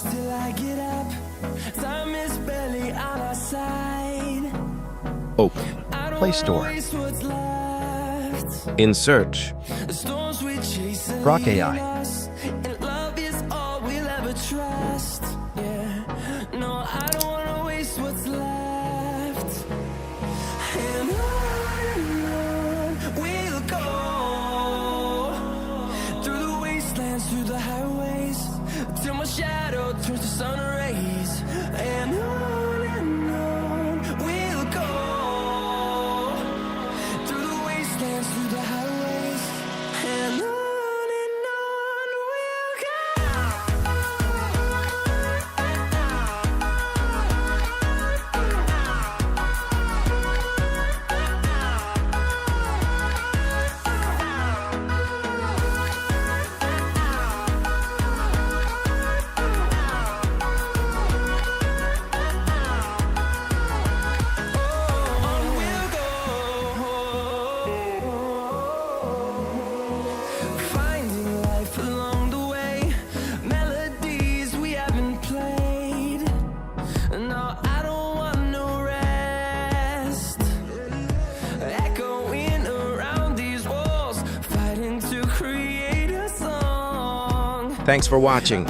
till I get up. Time is barely on our side. Open Play Store. What's left. In Search, The storms we chase are Grok leading AI. us, and love is all we'll ever trust. Yeah, no, I don't wanna waste what's left. And on we'll go, through the wastelands, through the highways, till my shadow turns to sun rays. And on we'll go, through the wastelands, through the highways, and on we'll go. On we'll go, finding life along the way, melodies we haven't played. No, I don't want no rest, echoing around these walls, fighting to create a song. Thanks for watching.